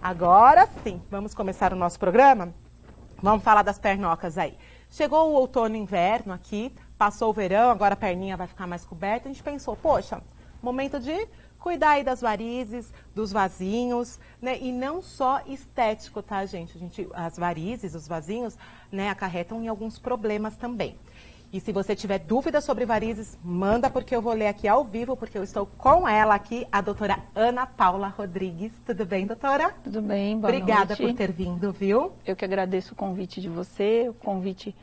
Agora sim, vamos começar o nosso programa? Vamos falar das pernocas aí. Chegou o outono e inverno aqui, passou o verão, agora a perninha vai ficar mais coberta. A gente pensou, poxa, momento de cuidar aí das varizes, dos vasinhos, né? E não só estético, tá, gente? As varizes, os vasinhos, né, acarretam em alguns problemas também. E se você tiver dúvidas sobre varizes, manda, porque eu vou ler aqui ao vivo, porque eu estou com ela aqui, a doutora Ana Paula Rodrigues. Tudo bem, doutora? Tudo bem, boa Obrigada noite. por ter vindo, viu? Eu que agradeço o convite de você, o convite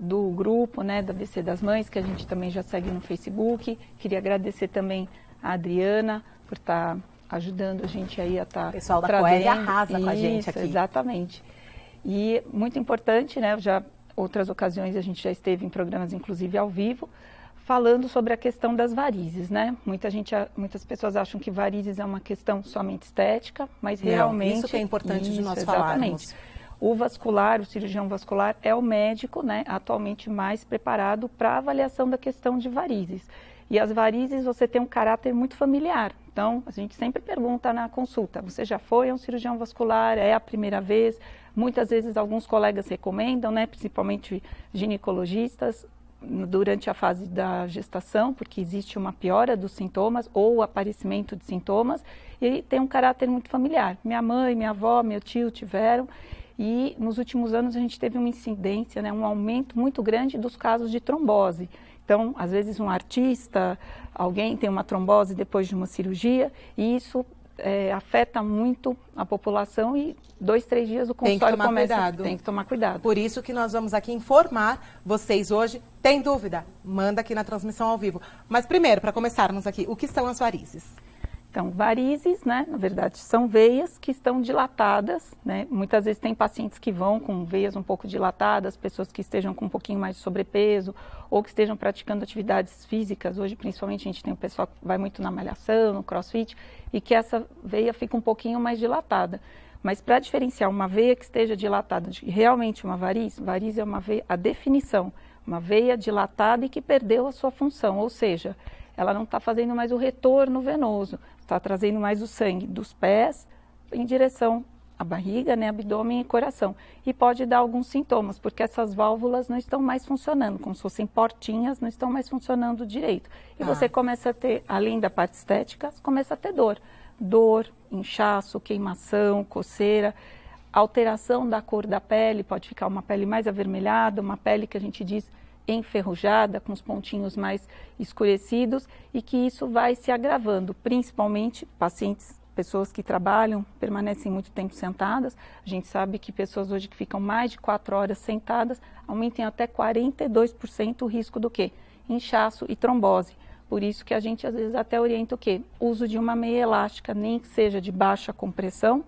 do grupo, né, da ABC das Mães, que a gente também já segue no Facebook. Queria agradecer também a Adriana por estar ajudando a gente aí a estar O pessoal da trazendo. Coelho arrasa com a gente aqui. Exatamente. E muito importante, né, outras ocasiões a gente já esteve em programas, inclusive ao vivo, falando sobre a questão das varizes, né? Muitas pessoas acham que varizes é uma questão somente estética, mas realmente... Isso que é importante de nós falarmos. O vascular, o cirurgião vascular, é o médico, né, atualmente mais preparado para a avaliação da questão de varizes. E as varizes, você tem um caráter muito familiar. Então, a gente sempre pergunta na consulta, você já foi a um cirurgião vascular? É a primeira vez? Muitas vezes alguns colegas recomendam, né, principalmente ginecologistas, durante a fase da gestação, porque existe uma piora dos sintomas ou o aparecimento de sintomas, e tem um caráter muito familiar. Minha mãe, minha avó, meu tio tiveram, e nos últimos anos a gente teve uma incidência, né, um aumento muito grande dos casos de trombose. Então, às vezes um artista, alguém tem uma trombose depois de uma cirurgia, e isso afeta muito a população e 2, 3 dias o consultório começa. Tem que tomar cuidado. Por isso que nós vamos aqui informar vocês hoje. Tem dúvida? Manda aqui na transmissão ao vivo. Mas primeiro, para começarmos aqui, o que são as varizes? Então, varizes, né, na verdade, são veias que estão dilatadas, né? Muitas vezes tem pacientes que vão com veias um pouco dilatadas, pessoas que estejam com um pouquinho mais de sobrepeso ou que estejam praticando atividades físicas. Hoje, principalmente, a gente tem o pessoal que vai muito na malhação, no crossfit, e que essa veia fica um pouquinho mais dilatada. Mas para diferenciar uma veia que esteja dilatada de realmente uma variz é uma veia, a definição, uma veia dilatada e que perdeu a sua função, ou seja, ela não está fazendo mais o retorno venoso, está trazendo mais o sangue dos pés em direção à barriga, né, abdômen e coração. E pode dar alguns sintomas, porque essas válvulas não estão mais funcionando, como se fossem portinhas, não estão mais funcionando direito. E você começa a ter, além da parte estética, começa a ter dor. Dor, inchaço, queimação, coceira, alteração da cor da pele, pode ficar uma pele mais avermelhada, uma pele que a gente diz enferrujada, com os pontinhos mais escurecidos, e que isso vai se agravando, principalmente pacientes, pessoas que trabalham, permanecem muito tempo sentadas. A gente sabe que pessoas hoje que ficam mais de 4 horas sentadas aumentem até 42% o risco do quê? Inchaço e trombose. Por isso que a gente às vezes até orienta o quê? Uso de uma meia elástica, nem que seja de baixa compressão,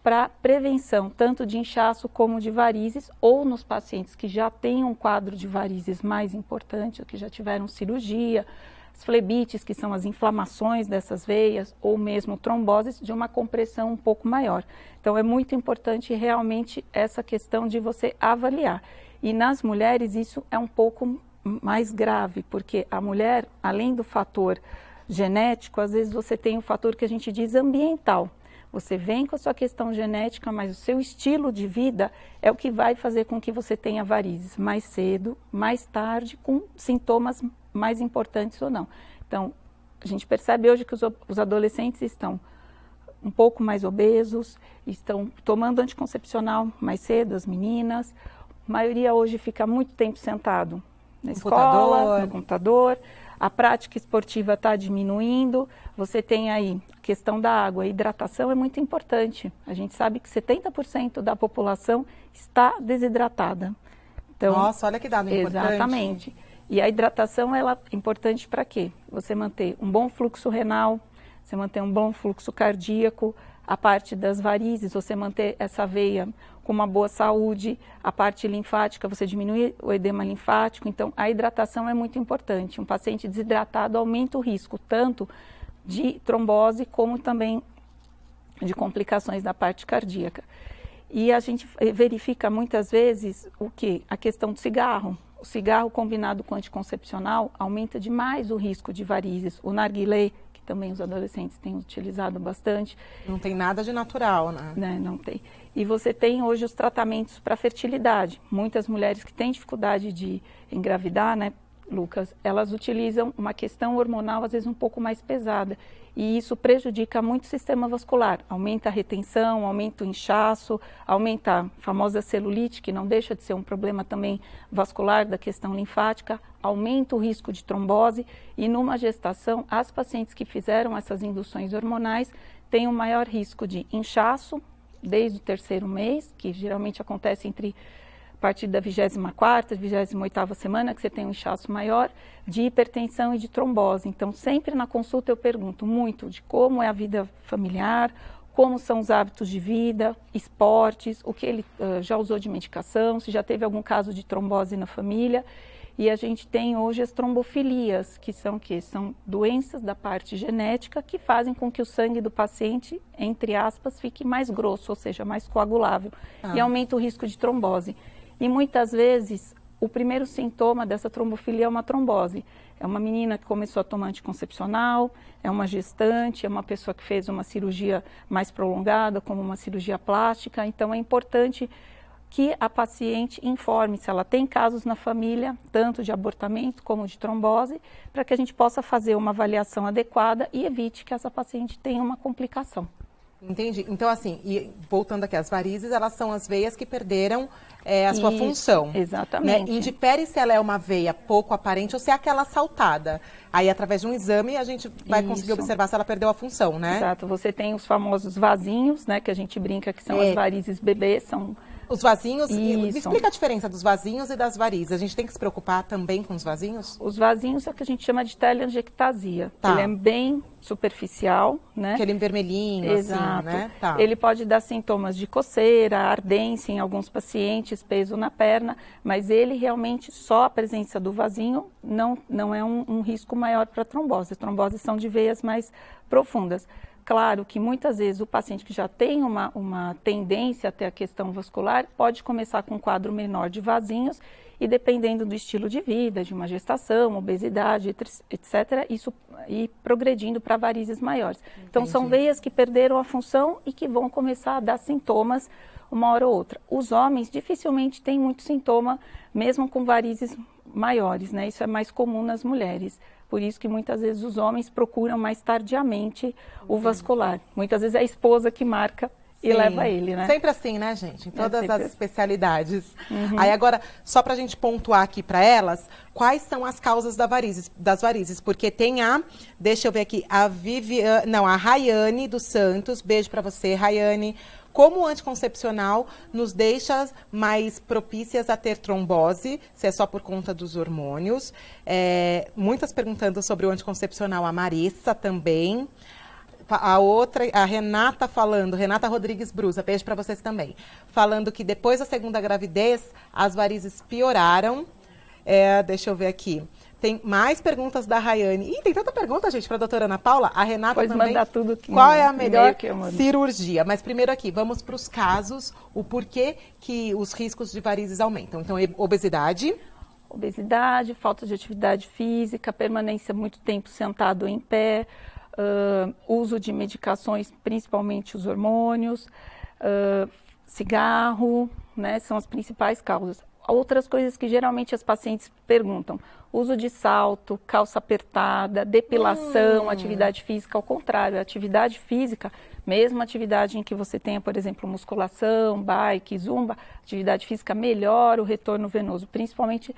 para prevenção tanto de inchaço como de varizes, ou nos pacientes que já têm um quadro de varizes mais importante, ou que já tiveram cirurgia, as flebites, que são as inflamações dessas veias, ou mesmo tromboses de uma compressão um pouco maior. Então é muito importante realmente essa questão de você avaliar. E nas mulheres isso é um pouco mais grave, porque a mulher, além do fator genético, às vezes você tem o fator que a gente diz ambiental. Você vem com a sua questão genética, mas o seu estilo de vida é o que vai fazer com que você tenha varizes mais cedo, mais tarde, com sintomas mais importantes ou não. Então, a gente percebe hoje que os adolescentes estão um pouco mais obesos, estão tomando anticoncepcional mais cedo, as meninas. A maioria hoje fica muito tempo sentado na escola, no computador. A prática esportiva está diminuindo, você tem aí a questão da água, a hidratação é muito importante. A gente sabe que 70% da população está desidratada. Então, nossa, olha que dado importante. Exatamente. E a hidratação ela é importante para quê? Você manter um bom fluxo renal, você manter um bom fluxo cardíaco, a parte das varizes, você manter essa veia com uma boa saúde, a parte linfática, você diminuir o edema linfático. Então, a hidratação é muito importante. Um paciente desidratado aumenta o risco tanto de trombose como também de complicações da parte cardíaca. E a gente verifica muitas vezes o quê? A questão do cigarro. O cigarro combinado com anticoncepcional aumenta demais o risco de varizes. O narguilé, que também os adolescentes têm utilizado bastante. Não tem nada de natural, né? Não tem. E você tem hoje os tratamentos para fertilidade. Muitas mulheres que têm dificuldade de engravidar, né, Lucas, elas utilizam uma questão hormonal às vezes um pouco mais pesada. E isso prejudica muito o sistema vascular. Aumenta a retenção, aumenta o inchaço, aumenta a famosa celulite, que não deixa de ser um problema também vascular da questão linfática, aumenta o risco de trombose. E numa gestação, as pacientes que fizeram essas induções hormonais têm um maior risco de inchaço, desde o 3º mês, que geralmente acontece a partir da 24ª, 28ª semana, que você tem um inchaço maior, de hipertensão e de trombose. Então, sempre na consulta eu pergunto muito de como é a vida familiar, como são os hábitos de vida, esportes, o que ele já usou de medicação, se já teve algum caso de trombose na família. E a gente tem hoje as trombofilias, que são doenças da parte genética que fazem com que o sangue do paciente, entre aspas, fique mais grosso, ou seja, mais coagulável, e aumenta o risco de trombose. E muitas vezes o primeiro sintoma dessa trombofilia é uma trombose. É uma menina que começou a tomar anticoncepcional, é uma gestante, é uma pessoa que fez uma cirurgia mais prolongada, como uma cirurgia plástica. Então é importante que a paciente informe se ela tem casos na família, tanto de abortamento como de trombose, para que a gente possa fazer uma avaliação adequada e evite que essa paciente tenha uma complicação. Entendi. Então, assim, e voltando aqui, as varizes, elas são as veias que perderam a sua função. Exatamente. Né? Indifere se ela é uma veia pouco aparente ou se é aquela saltada. Aí, através de um exame, a gente vai conseguir observar se ela perdeu a função, né? Exato. Você tem os famosos vasinhos, né, que a gente brinca que são as varizes bebê, são... Os vasinhos, me explica a diferença dos vasinhos e das varizes. A gente tem que se preocupar também com os vasinhos? Os vasinhos é o que a gente chama de telangiectasia. Tá. Ele é bem superficial, né? Aquele vermelhinho, exato, assim, né? Tá. Ele pode dar sintomas de coceira, ardência em alguns pacientes, peso na perna, mas ele realmente, só a presença do vasinho não é um risco maior para trombose. As tromboses são de veias mais profundas. Claro que muitas vezes o paciente que já tem uma tendência a ter a questão vascular pode começar com um quadro menor de vasinhos e dependendo do estilo de vida, de uma gestação, obesidade, etc., isso ir progredindo para varizes maiores. Entendi. Então são veias que perderam a função e que vão começar a dar sintomas uma hora ou outra. Os homens dificilmente têm muito sintoma, mesmo com varizes maiores, né? Isso é mais comum nas mulheres. Por isso que muitas vezes os homens procuram mais tardiamente o vascular. Muitas vezes é a esposa que marca e leva ele, né? Sempre assim, né, gente? Em todas as especialidades. Aí agora, só pra gente pontuar aqui para elas, quais são as causas das varizes? Porque tem deixa eu ver aqui, a Rayane dos Santos, beijo para você, Rayane. Como o anticoncepcional nos deixa mais propícias a ter trombose, se é só por conta dos hormônios. Muitas perguntando sobre o anticoncepcional, a Marissa também. A Renata falando, Renata Rodrigues Brusa, beijo para vocês também. Falando que depois da segunda gravidez, as varizes pioraram. Deixa eu ver aqui. Tem mais perguntas da Rayane. Ih, tem tanta pergunta, gente, para a doutora Ana Paula. A Renata pode também. Mandar tudo aqui. Qual é a melhor cirurgia? Mas primeiro aqui, vamos para os casos, o porquê que os riscos de varizes aumentam. Então, obesidade. Obesidade, falta de atividade física, permanência muito tempo sentado em pé, uso de medicações, principalmente os hormônios, cigarro, né, são as principais causas. Outras coisas que geralmente as pacientes perguntam, uso de salto, calça apertada, depilação, atividade física, ao contrário, a atividade física, mesmo atividade em que você tenha, por exemplo, musculação, bike, zumba, atividade física melhora o retorno venoso, principalmente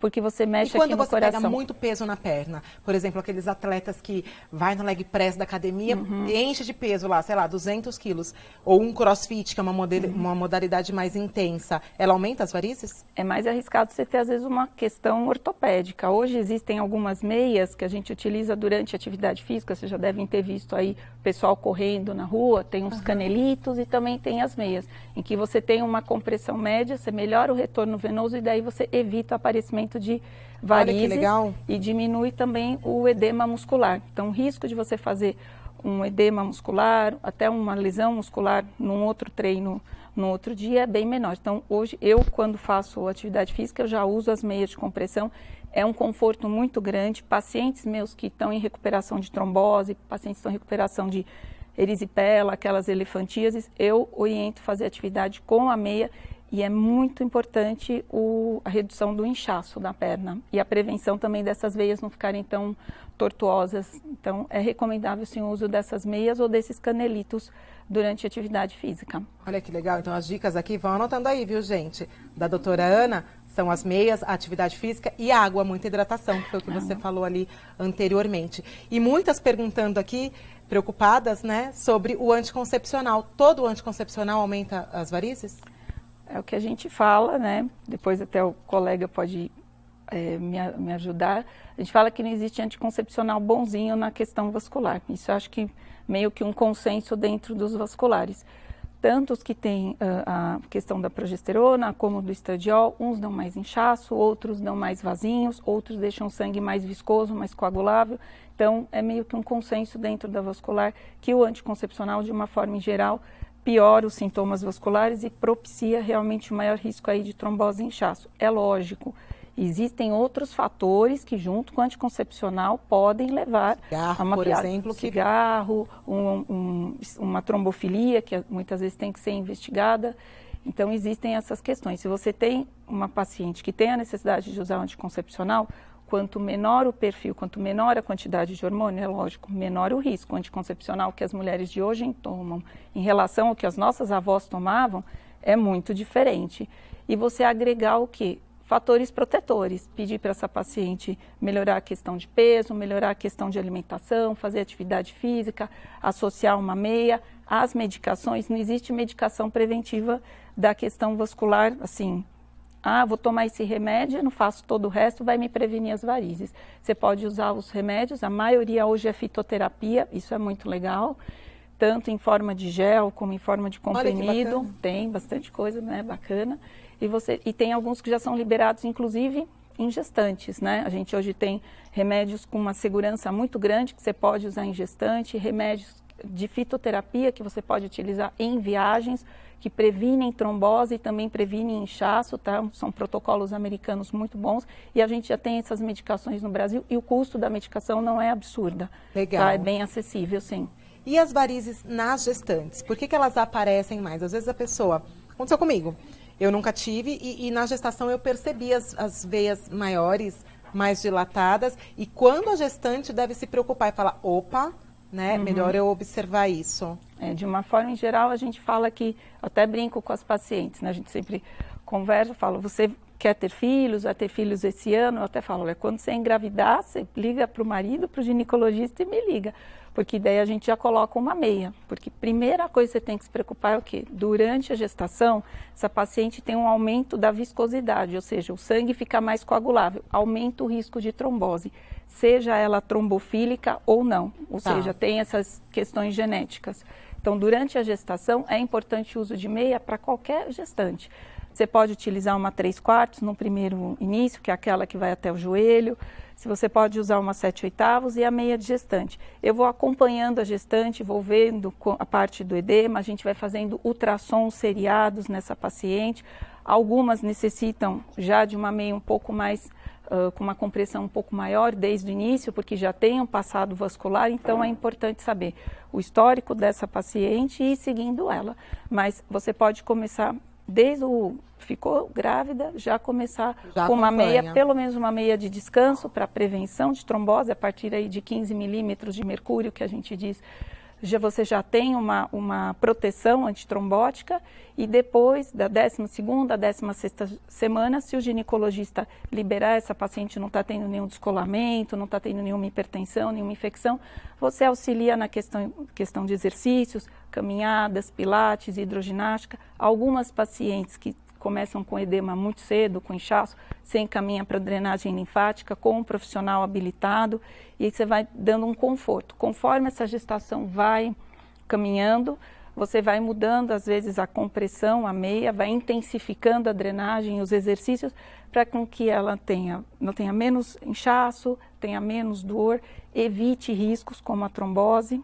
porque você mexe aqui no coração. E quando você pega muito peso na perna, por exemplo, aqueles atletas que vai no leg press da academia, enche de peso lá, sei lá, 200 quilos, ou um crossfit, que é uma modalidade mais intensa, ela aumenta as varizes? É mais arriscado você ter, às vezes, uma questão ortopédica. Hoje existem algumas meias que a gente utiliza durante a atividade física, vocês já devem ter visto aí o pessoal correndo na rua, tem uns canelitos e também tem as meias, em que você tem uma compressão média, você melhora o retorno venoso e daí você evita o aparecimento de varizes e diminui também o edema muscular. Então, o risco de você fazer um edema muscular, até uma lesão muscular num outro treino, no outro dia, é bem menor. Então, hoje, quando faço atividade física, eu já uso as meias de compressão, é um conforto muito grande. Pacientes meus que estão em recuperação de trombose, pacientes que estão em recuperação de erisipela, aquelas elefantíases, eu oriento fazer atividade com a meia e é muito importante a redução do inchaço da perna e a prevenção também dessas veias não ficarem tão tortuosas. Então, é recomendável sim o uso dessas meias ou desses canelitos durante a atividade física. Olha que legal, então as dicas aqui vão anotando aí, viu, gente? Da doutora Ana, são as meias, a atividade física e água, muita hidratação, que foi o que você falou ali anteriormente. E muitas perguntando aqui, preocupadas, né, sobre o anticoncepcional. Todo anticoncepcional aumenta as varizes? É o que a gente fala, né? Depois até o colega pode me ajudar. A gente fala que não existe anticoncepcional bonzinho na questão vascular. Isso eu acho que meio que um consenso dentro dos vasculares. Tanto os que têm a questão da progesterona, como do estradiol, uns dão mais inchaço, outros dão mais vasinhos, outros deixam o sangue mais viscoso, mais coagulável. Então, é meio que um consenso dentro da vascular que o anticoncepcional, de uma forma em geral, piora os sintomas vasculares e propicia realmente o maior risco aí de trombose e inchaço. É lógico, existem outros fatores que, junto com o anticoncepcional, podem levar a uma por piada. exemplo, Cigarro, uma trombofilia, que muitas vezes tem que ser investigada. Então, existem essas questões. Se você tem uma paciente que tem a necessidade de usar o anticoncepcional, quanto menor o perfil, quanto menor a quantidade de hormônio, é lógico, menor o risco anticoncepcional que as mulheres de hoje tomam em relação ao que as nossas avós tomavam, é muito diferente. E você agregar o quê? Fatores protetores, pedir para essa paciente melhorar a questão de peso, melhorar a questão de alimentação, fazer atividade física, associar uma meia. As medicações, não existe medicação preventiva da questão vascular, assim, vou tomar esse remédio, não faço todo o resto, vai me prevenir as varizes. Você pode usar os remédios, a maioria hoje é fitoterapia, isso é muito legal, tanto em forma de gel como em forma de comprimido, tem bastante coisa, né, bacana. E tem alguns que já são liberados, inclusive, em gestantes, né? A gente hoje tem remédios com uma segurança muito grande que você pode usar em gestante, remédios de fitoterapia que você pode utilizar em viagens, que previnem trombose e também previnem inchaço, tá? São protocolos americanos muito bons e a gente já tem essas medicações no Brasil e o custo da medicação não é absurda. Legal. Tá? É bem acessível, sim. E as varizes nas gestantes? Por que elas aparecem mais? Às vezes a pessoa... Aconteceu comigo. Eu nunca tive e na gestação eu percebi as veias maiores, mais dilatadas. E quando a gestante deve se preocupar e falar, opa, né, melhor eu observar isso. De uma forma em geral, a gente fala que, até brinco com as pacientes, né? A gente sempre conversa, fala, você quer ter filhos, vai ter filhos esse ano? Eu até falo, olha, quando você engravidar, você liga para o marido, para o ginecologista e me liga. Porque daí a gente já coloca uma meia. Porque primeira coisa que você tem que se preocupar é o quê? Durante a gestação, essa paciente tem um aumento da viscosidade, ou seja, o sangue fica mais coagulável, aumenta o risco de trombose, seja ela trombofílica ou não, ou seja, tem essas questões genéticas. Então, durante a gestação, é importante o uso de meia para qualquer gestante. Você pode utilizar uma 3/4 no primeiro início, que é aquela que vai até o joelho. Se você pode usar uma 7/8 e a meia de gestante. Eu vou acompanhando a gestante, vou vendo a parte do edema, a gente vai fazendo ultrassons seriados nessa paciente. Algumas necessitam já de uma meia um pouco mais, com uma compressão um pouco maior desde o início, porque já tem um passado vascular, então é importante saber o histórico dessa paciente e ir seguindo ela. Mas você pode começar... ficou grávida, já começar com uma meia, pelo menos uma meia de descanso para prevenção de trombose, a partir aí de 15 milímetros de mercúrio, que a gente diz, você já tem uma proteção antitrombótica e depois da 12ª, 16ª semana, se o ginecologista liberar essa paciente não está tendo nenhum descolamento, não está tendo nenhuma hipertensão, nenhuma infecção, você auxilia na questão de exercícios, caminhadas, pilates, hidroginástica. Algumas pacientes que começam com edema muito cedo, com inchaço, você encaminha para drenagem linfática com um profissional habilitado e aí você vai dando um conforto. Conforme essa gestação vai caminhando, você vai mudando às vezes a compressão, a meia, vai intensificando a drenagem, os exercícios, para que ela não tenha menos inchaço, tenha menos dor, evite riscos como a trombose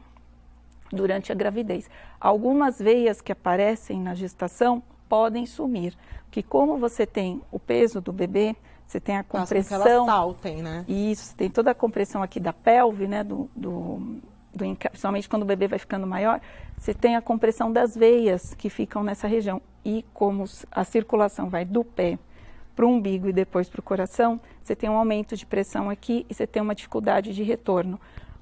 durante a gravidez. Algumas veias que aparecem na gestação podem sumir, porque como você tem o peso do bebê, você tem a Faz com que compressão. elas saltem, né? Isso, você tem toda a compressão aqui da pelve, né, principalmente quando o bebê vai ficando maior, você tem a compressão das veias que ficam nessa região. E como a circulação vai do pé para o umbigo e depois para o coração, você tem um aumento de pressão aqui e você tem uma dificuldade de retorno.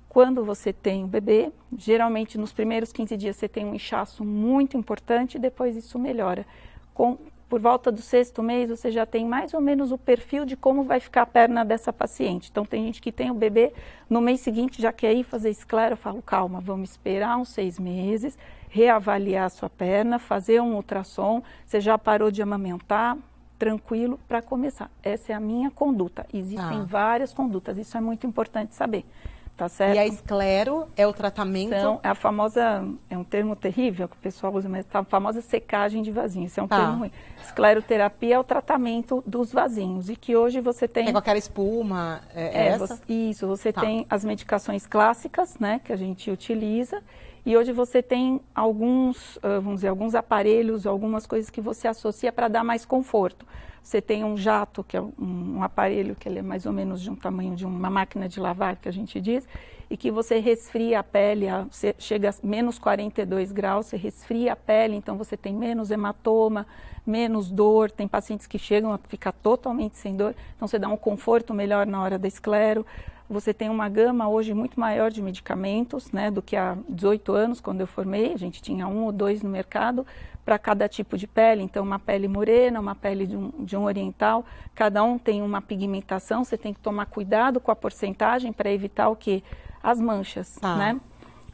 Quando você tem o bebê, geralmente nos primeiros 15 dias você tem um inchaço muito importante e depois isso melhora. Por volta do 6º mês, você já tem mais ou menos o perfil de como vai ficar a perna dessa paciente. Então, tem gente que tem o bebê, no mês seguinte já quer ir fazer esclero. Eu falo, calma, vamos esperar uns 6 meses, reavaliar a sua perna, fazer um ultrassom. Você já parou de amamentar? Tranquilo para começar. Essa é a minha conduta. Existem várias condutas, isso é muito importante saber. Tá certo? E a esclero é o tratamento? É a famosa, é um termo terrível que o pessoal usa, mas a famosa secagem de vasinhos. Isso é um termo ruim. Escleroterapia é o tratamento dos vasinhos. E que hoje você tem... É com aquela espuma, essa? Isso, você tem as medicações clássicas, né, que a gente utiliza. E hoje você tem alguns, vamos dizer, alguns aparelhos, algumas coisas que você associa para dar mais conforto. Você tem um jato, que é um aparelho que ele é mais ou menos de um tamanho de uma máquina de lavar, que a gente diz, e que você resfria a pele, você chega a menos 42 graus, você resfria a pele, então você tem menos hematoma, menos dor. Tem pacientes que chegam a ficar totalmente sem dor, então você dá um conforto melhor na hora da esclero. Você tem uma gama hoje muito maior de medicamentos, né, do que há 18 anos, quando eu formei. A gente tinha 1 ou 2 no mercado para cada tipo de pele. Então, uma pele morena, uma pele de um oriental. Cada um tem uma pigmentação. Você tem que tomar cuidado com a porcentagem para evitar o quê? As manchas, né?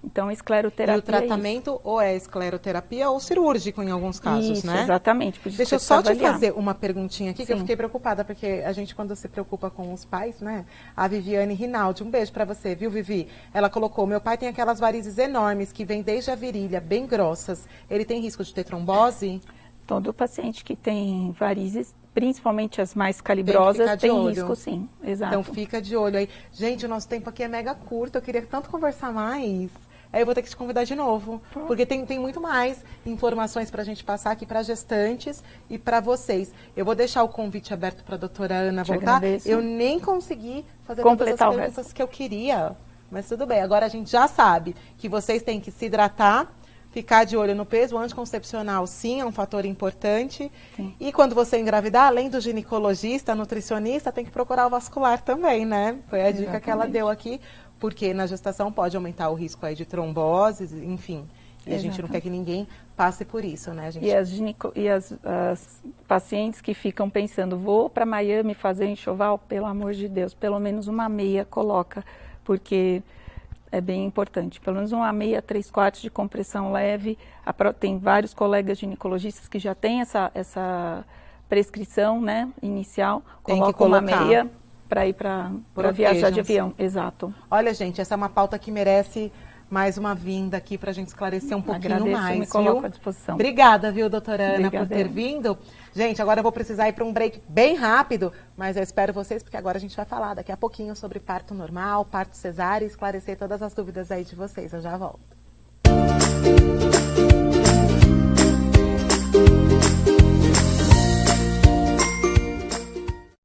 Então, escleroterapia. E o tratamento ou é escleroterapia ou cirúrgico em alguns casos, isso, né? Exatamente. Por isso Deixa eu só te fazer uma perguntinha aqui, que eu fiquei preocupada, porque a gente, quando se preocupa com os pais, né? A Viviane Rinaldi, um beijo pra você, viu, Vivi? Ela colocou, meu pai tem aquelas varizes enormes que vêm desde a virilha, bem grossas. Ele tem risco de ter trombose? Todo paciente que tem varizes, principalmente as mais calibrosas, tem risco, sim. Exato. Então fica de olho aí. Gente, o nosso tempo aqui é mega curto, eu queria tanto conversar mais. Aí eu vou ter que te convidar de novo, porque tem muito mais informações para a gente passar aqui para gestantes e para vocês. Eu vou deixar o convite aberto para a doutora Ana voltar. Agradeço. Eu nem consegui fazer Completar todas as perguntas que eu queria, mas tudo bem. Agora a gente já sabe que vocês têm que se hidratar, ficar de olho no peso. O anticoncepcional, sim, é um fator importante. Sim. E quando você engravidar, além do ginecologista, nutricionista, tem que procurar o vascular também, né? Foi a dica que ela deu aqui. Porque na gestação pode aumentar o risco aí de tromboses, enfim. E a gente não quer que ninguém passe por isso, né? Gente... E as pacientes que ficam pensando, vou para Miami fazer enxoval, pelo amor de Deus, pelo menos uma meia coloca, porque é bem importante. Pelo menos uma meia, 3/4 de compressão leve. Tem vários colegas ginecologistas que já têm essa prescrição, né, inicial. Colocam uma meia para ir para viajar de avião. Exato. Olha, gente, essa é uma pauta que merece mais uma vinda aqui para a gente esclarecer um pouquinho mais. Me coloco à disposição. Obrigada, viu, doutora Ana, por ter vindo. Gente, agora eu vou precisar ir para um break bem rápido, mas eu espero vocês, porque agora a gente vai falar daqui a pouquinho sobre parto normal, parto cesárea e esclarecer todas as dúvidas aí de vocês. Eu já volto.